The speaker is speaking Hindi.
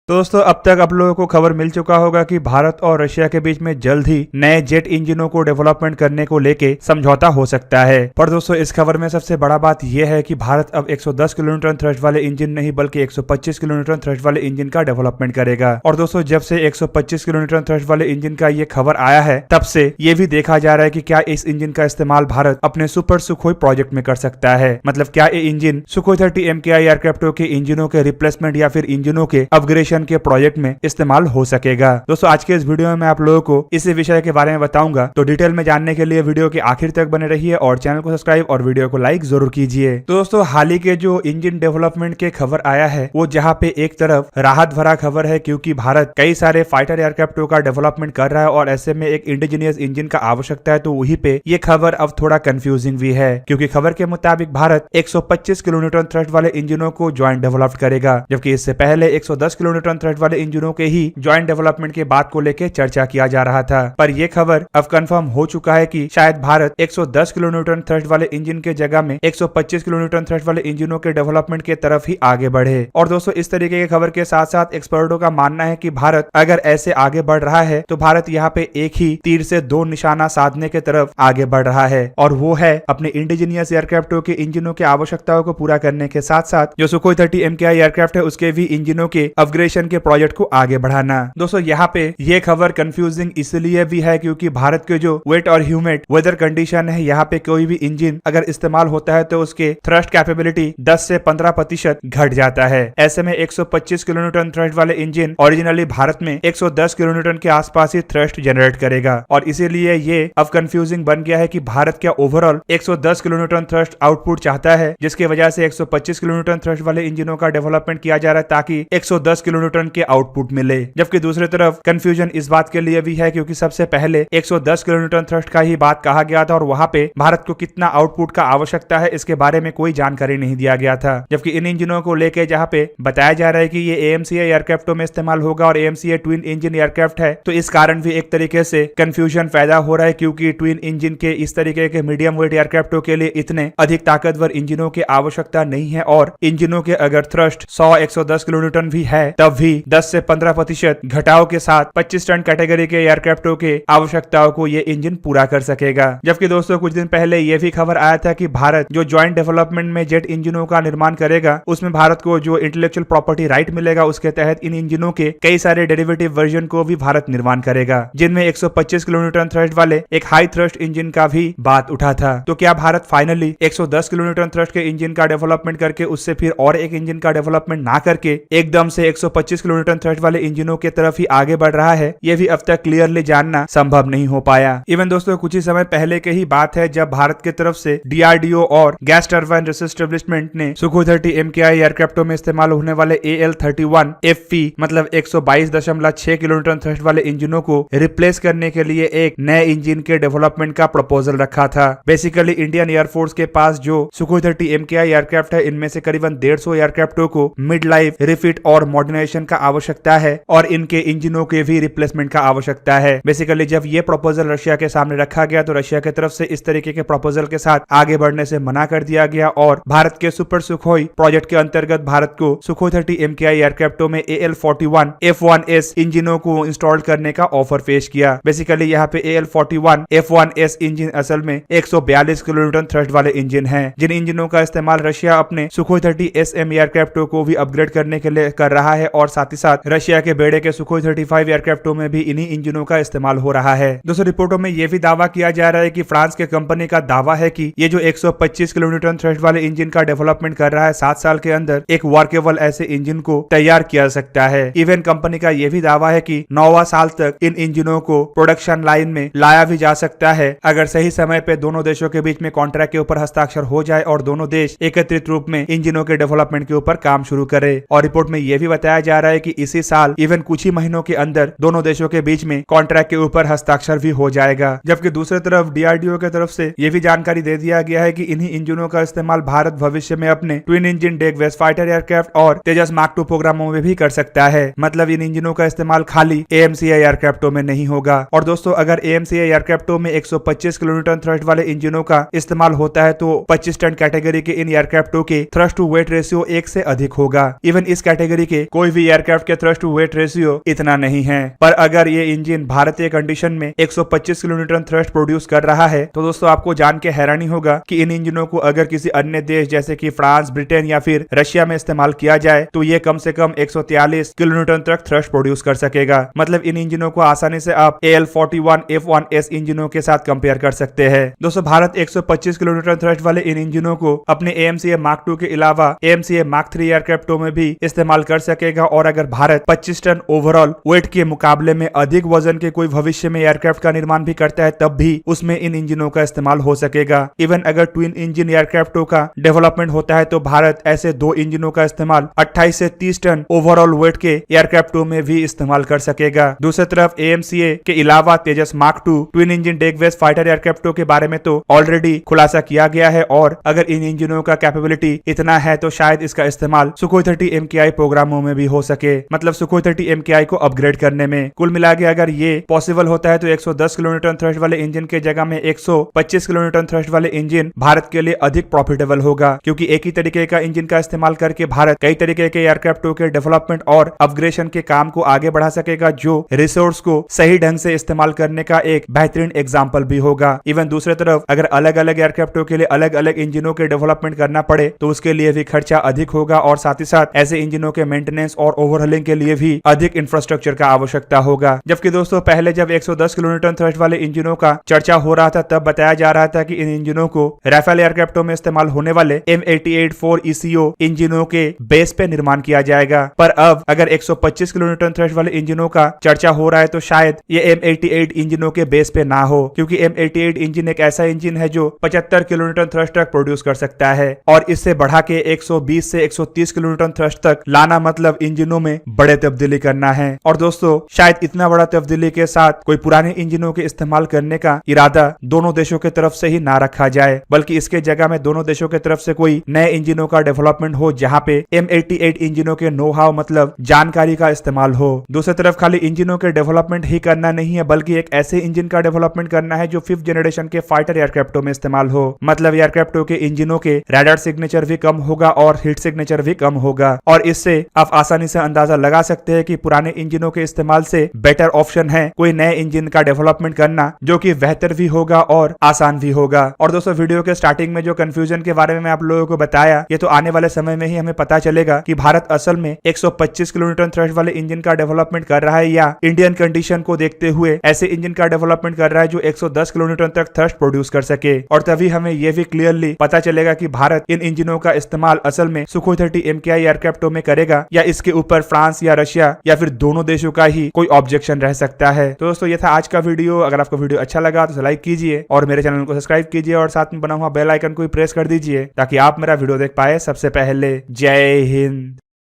तो दोस्तों अब तक आप लोगों को खबर मिल चुका होगा कि भारत और रशिया के बीच में जल्द ही नए जेट इंजनों को डेवलपमेंट करने को लेके समझौता हो सकता है। पर दोस्तों इस खबर में सबसे बड़ा बात यह है कि भारत अब 110 किलोन्यूटन थ्रस्ट वाले इंजन नहीं बल्कि 125 किलोन्यूटन थ्रस्ट वाले इंजन का डेवलपमेंट करेगा। और दोस्तों जब से 125 किलोन्यूटन थ्रस्ट वाले इंजन का ये खबर आया है तब से ये भी देखा जा रहा है कि क्या इस इंजन का इस्तेमाल भारत अपने सुपर सुखोई प्रोजेक्ट में कर सकता है। मतलब क्या ये इंजन सुखोई 30 MKI एयरक्राफ्टों के इंजनों के रिप्लेसमेंट या फिर इंजनों के अपग्रेडेशन के प्रोजेक्ट में इस्तेमाल हो सकेगा। दोस्तों आज के इस वीडियो में मैं आप लोगों को इस विषय के बारे में बताऊंगा, तो डिटेल में जानने के लिए वीडियो के आखिर तक बने रहिए और चैनल को सब्सक्राइब और वीडियो को लाइक जरूर कीजिए। तो दोस्तों हाल ही के जो इंजन डेवलपमेंट के खबर आया है वो जहाँ पे एक तरफ राहत भरा खबर है क्योंकि भारत कई सारे फाइटर एयरक्राफ्टों का डेवलपमेंट कर रहा है और ऐसे में एक इंडिजीनियस इंजन का आवश्यकता है, तो वहीं पे ये खबर अब थोड़ा कंफ्यूजिंग भी है क्योंकि खबर के मुताबिक भारत 125 किलोन्यूटन थ्रस्ट वाले इंजनों को ज्वाइंट डेवलप करेगा, जबकि इससे पहले 110 किलोन्यूटन थ्रस्ट वाले इंजनों के ही ज्वाइंट डेवलपमेंट के बात को लेकर चर्चा किया जा रहा था। पर यह खबर अब कंफर्म हो चुका है कि शायद भारत 110 किलोन्यूटन थ्रस्ट वाले इंजन के जगह में 125 किलोन्यूटन थ्रस्ट वाले इंजनों के डेवलपमेंट के तरफ ही आगे बढ़े। और दोस्तों इस तरीके की खबर के साथ साथ एक्सपर्टों का मानना है कि भारत अगर ऐसे आगे बढ़ रहा है तो भारत यहाँ पे एक ही तीर से दो निशाना साधने के तरफ आगे बढ़ रहा है, और वो है अपने इंडिजीनियस एयरक्राफ्टों के इंजनों की आवश्यकताओं को पूरा करने के साथ साथ जो सुखोई 30 MKI एयरक्राफ्ट है उसके भी इंजनों के अपग्रेडेशन के प्रोजेक्ट को आगे बढ़ाना। दोस्तों यहाँ पे ये खबर कंफ्यूजिंग इसलिए भी है क्योंकि भारत के जो वेट और ह्यूमिड वेदर कंडीशन है यहाँ पे कोई भी इंजन अगर इस्तेमाल होता है तो उसके थ्रस्ट कैपेबिलिटी 10 से 15% घट जाता है। ऐसे में 125 किलोन्यूटन थ्रस्ट वाले इंजन ओरिजिनली भारत में 110 किलोन्यूटन के आसपास ही थ्रस्ट जनरेट करेगा, और इसीलिए ये अब कंफ्यूजिंग बन गया है कि भारत क्या ओवरऑल 110 किलोन्यूटन थ्रस्ट आउटपुट चाहता है, जिसकी वजह से 125 किलोन्यूटन थ्रस्ट वाले इंजनों का डेवलपमेंट किया जा रहा है ताकि 110 किलोन्यूटन के आउटपुट मिले। जबकि दूसरी तरफ कंफ्यूजन इस बात के लिए भी है क्योंकि सबसे पहले 110 किलोन्यूटन थ्रस्ट का ही बात कहा गया था और वहां पे भारत को कितना आउटपुट का आवश्यकता है इसके बारे में कोई जानकारी नहीं दिया गया था। जबकि इन इंजनों को लेके जहां पे बताया जा रहा है कि ये AMCA एयरक्राफ्टों में इस्तेमाल होगा और AMCA ट्विन इंजन एयरक्राफ्ट है, तो इस कारण भी एक तरीके से कंफ्यूजन पैदा हो रहा है क्योंकि ट्विन इंजन के इस तरीके के मीडियम वेट एयरक्राफ्टों के लिए इतने अधिक ताकतवर इंजनों की आवश्यकता नहीं है, और इंजनों के अगर थ्रस्ट 100-110 किलोन्यूटन भी है तब भी 10 से 15% घटाव के साथ 25 टन कैटेगरी के एयरक्राफ्टों के आवश्यकताओं को ये इंजन पूरा कर सकेगा। जबकि दोस्तों कुछ दिन पहले ये भी खबर आया था कि भारत जो ज्वाइंट डेवलपमेंट में जेट इंजनों का निर्माण करेगा उसमें भारत को जो इंटेलेक्चुअल प्रॉपर्टी राइट मिलेगा उसके तहत इन इंजनों के कई सारे डेरिवेटिव वर्जन को भी भारत निर्माण करेगा, जिनमें 125 किलोन्यूटन थ्रस्ट वाले एक हाई थ्रस्ट इंजन का भी बात उठा था। तो क्या भारत फाइनली 110 किलोन्यूटन थ्रस्ट के इंजन का डेवलपमेंट करके उससे फिर और एक इंजन का डेवलपमेंट ना करके एकदम से 125 किलोन्यूटन थ्रस्ट वाले इंजनों के तरफ ही आगे बढ़ रहा है? ये भी अब तक क्लियरली जानना संभव नहीं हो पाया। इवन दोस्तों कुछ ही समय पहले के ही बात है जब भारत की तरफ से DRDO और गैस टर्बाइन रिसर्च एस्टेब्लिशमेंट ने सुखोई 30 MKI एयरक्राफ्टों में इस्तेमाल होने वाले AL-31 FP मतलब 122.6 किलोन्यूटन थ्रस्ट वाले इंजनों को रिप्लेस करने के लिए एक नए इंजन के डेवलपमेंट का प्रपोजल रखा था। बेसिकली इंडियन एयरफोर्स के पास जो सुखोई 30 MKI एयरक्राफ्ट है इनमें से करीबन 150 एयरक्राफ्टों को मिड लाइफ रिफिट और मॉडर्नाइजेशन का आवश्यकता है और इनके इंजनों के भी रिप्लेसमेंट का आवश्यकता है। बेसिकली जब ये प्रपोजल रशिया के सामने रखा गया तो रशिया की तरफ से इस तरीके के प्रपोजल के साथ आगे बढ़ने से मना कर दिया गया और भारत के सुपर सुखोई प्रोजेक्ट के अंतर्गत भारत को सुखोई 30 MKI एयरक्राफ्टों में AL-41 F1S इंजनों को इंस्टॉल करने का ऑफर पेश किया। बेसिकली यहाँ पे AL-41 F1S इंजन असल में 142 किलोन्यूटन थ्रस्ट वाले इंजन हैं, जिन इंजनों का इस्तेमाल रशिया अपने सुखोई 30 SM एयरक्राफ्टों को भी अपग्रेड करने के लिए कर रहा है और साथ ही साथ रशिया के बेड़े के सुखोई 35 एयरक्राफ्टों में भी इन्हीं इंजनों का इस्तेमाल हो रहा है। दोस्तों रिपोर्टों में यह भी दावा किया जा रहा है कि फ्रांस के कंपनी का दावा है कि ये जो 125 किलोन्यूटन थ्रस्ट वाले इंजन का डेवलपमेंट कर रहा है 7 साल के अंदर एक वर्केबल ऐसे इंजन को तैयार किया सकता है। इवन कंपनी का यह भी दावा है कि 9वां साल तक इन इंजनों को प्रोडक्शन लाइन में लाया भी जा सकता है अगर सही समय पे दोनों देशों के बीच में कॉन्ट्रैक्ट के ऊपर हस्ताक्षर हो जाए और दोनों देश एकत्रित रूप में इंजनों के डेवलपमेंट के ऊपर काम शुरू करे। और रिपोर्ट में यह भी बताया जा रहा है कि इसी साल इवन कुछ ही महीनों के अंदर दोनों देशों के बीच में कॉन्ट्रैक्ट के ऊपर हस्ताक्षर भी हो जाएगा। जबकि दूसरी तरफ DRDO की तरफ से यह भी जानकारी दे दिया गया है कि इन्हीं इंजनों का इस्तेमाल भारत भविष्य में अपने twin engine deck based fighter aircraft और तेजस मार्क 2 प्रोग्रामों में भी कर सकता है। मतलब इन इंजनों का इस्तेमाल खाली AMCA एयरक्राफ्टों में नहीं होगा। और दोस्तों अगर AMCA एयरक्राफ्टों में 125 किलोन्यूटन थ्रस्ट वाले इंजनों का इस्तेमाल होता है तो 25 टन कैटेगरी के इन एयरक्राफ्टों के थ्रस्ट टू वेट रेशियो 1 से अधिक होगा। इवन इस कैटेगरी के कोई भी एयरक्राफ्ट के थ्रस्ट टू वेट रेशियो इतना नहीं है। पर अगर ये इंजन भारतीय कंडीशन में 125 किलोन्यूटन थ्रस्ट प्रोड्यूस कर रहा है तो दोस्तों आपको जान के हैरानी होगा कि इन इंजनों को अगर किसी अन्य देश जैसे कि फ्रांस, ब्रिटेन या फिर रशिया में इस्तेमाल किया जाए तो ये कम से कम 143 किलोन्यूटन तक थ्रस्ट प्रोड्यूस कर सकेगा। मतलब इन इंजनों को आसानी से आप AL41 F1S इंजनों के साथ कंपेयर कर सकते हैं। दोस्तों भारत 125 किलोन्यूटन थ्रस्ट वाले इन इंजनों को अपने AMCA Mark II के अलावा AMCA Mark III एयरक्राफ्टों में भी इस्तेमाल कर सकेगा। और अगर भारत 25 टन ओवरऑल वेट के मुकाबले में अधिक वजन के कोई भविष्य में एयरक्राफ्ट का निर्माण भी करता है तब भी उसमें इन इंजनों का इस्तेमाल हो सकेगा। इवन अगर ट्विन इंजन एयरक्राफ्टों का डेवलपमेंट होता है तो भारत ऐसे दो इंजनों का इस्तेमाल 28 से 30 टन ओवरऑल वेट के एयरक्राफ्टों में भी इस्तेमाल कर सकेगा। दूसरी तरफ AMCA के अलावा Tejas Mark II twin engine deck based fighter एयरक्राफ्टों के बारे में तो ऑलरेडी खुलासा किया गया है। और अगर इन इंजनों का कैपेबिलिटी इतना है तो शायद इसका इस्तेमाल सुखोई 30 MKI प्रोग्रामों में भी हो सके, मतलब सुखोई 30 MKI को अपग्रेड करने में। कुल मिला के अगर ये पॉसिबल होता है तो 110 किलोन्यूटन थ्रस्ट वाले इंजन के जगह में 125 किलोन्यूटन थ्रस्ट वाले इंजन भारत के लिए अधिक प्रॉफिटेबल होगा, क्योंकि एक ही तरीके का इंजन का इस्तेमाल करके भारत कई तरीके के एयरक्राफ्टों के डेवलपमेंट और अपग्रेडेशन के काम को आगे बढ़ा सकेगा, जो रिसोर्स को सही ढंग से इस्तेमाल करने का एक बेहतरीन एग्जाम्पल भी होगा। इवन दूसरी तरफ अगर अलग अलग एयरक्राफ्टों के लिए अलग अलग इंजनों के डेवलपमेंट करना पड़े तो उसके लिए भी खर्चा अधिक होगा और साथ ही साथ ऐसे इंजनों के मेंटेनेंस और ओवरहॉलिंग के लिए भी अधिक इंफ्रास्ट्रक्चर का आवश्यकता होगा। जबकि दोस्तों पहले जब 110 किलोन्यूटन थ्रस्ट वाले इंजनों का चर्चा हो रहा था तब बताया जा रहा था कि इन इंजनों को राफेल एयरक्राफ्टों में इस्तेमाल होने वाले M88-4 ECO इंजनों के बेस पे निर्माण किया जाएगा। पर अब अगर 125 किलोन्यूटन थ्रस्ट वाले इंजनों का चर्चा हो रहा है तो शायद ये M88 इंजनों के बेस पे ना हो, क्योंकि M88 इंजन एक ऐसा इंजन है जो 75 किलोन्यूटन थ्रस्ट तक प्रोड्यूस कर सकता है और इससे बढ़ा के 120 से 130 किलोन्यूटन थ्रस्ट तक लाना मतलब इंजनों में बड़े तब्दीली करना है। और दोस्तों शायद इतना बड़ा तब्दीली के साथ कोई पुराने इंजनों के इस्तेमाल करने का इरादा दोनों देशों की तरफ से ही ना रखा जाए, बल्कि इसके जगह में दोनों देशों की तरफ से कोई नए इंजनों का डेवलपमेंट हो जहां पे M88 इंजनों के नो हाउ मतलब जानकारी का इस्तेमाल हो। दूसरी तरफ खाली इंजनों के डेवलपमेंट ही करना नहीं है, बल्कि एक ऐसे इंजन का डेवलपमेंट करना है जो 5th जनरेशन के फाइटर एयरक्राफ्टों में इस्तेमाल हो। मतलब एयरक्राफ्टों के इंजनों के रडार सिग्नेचर भी कम होगा और हीट सिग्नेचर भी कम होगा। और इससे आप आसानी से अंदाजा लगा सकते हैं कि पुराने इंजनों के इस्तेमाल से बेटर ऑप्शन है कोई नए इंजन का डेवलपमेंट करना, जो कि बेहतर भी होगा और आसान भी होगा। और दोस्तों वीडियो के स्टार्टिंग में जो कंफ्यूजन के बारे में मैं आप लोगों को बताया, ये तो आने वाले समय में ही हमें पता चलेगा कि भारत असल में 125 किलोन्यूटन थ्रस्ट वाले इंजन का डेवलपमेंट कर रहा है या इंडियन कंडीशन को देखते हुए ऐसे इंजन का डेवलपमेंट कर रहा है जो 110 किलोन्यूटन तक थ्रस्ट प्रोड्यूस कर सके। और तभी हमें यह भी क्लियरली पता चलेगा कि भारत इन इंजनों का इस्तेमाल असल में सुखोई 30 MKI एयरक्राफ्टों में करेगा या इसके ऊपर फ्रांस या रशिया या फिर दोनों देशों का ही कोई ऑब्जेक्शन रह सकता है। तो दोस्तों ये था आज का वीडियो। अगर आपको वीडियो अच्छा लगा तो लाइक कीजिए और मेरे चैनल को सब्सक्राइब कीजिए और साथ में बना हुआ बेल आइकन को भी प्रेस कर दीजिए ताकि आप मेरा वीडियो देख पाए सबसे पहले। जय हिंद।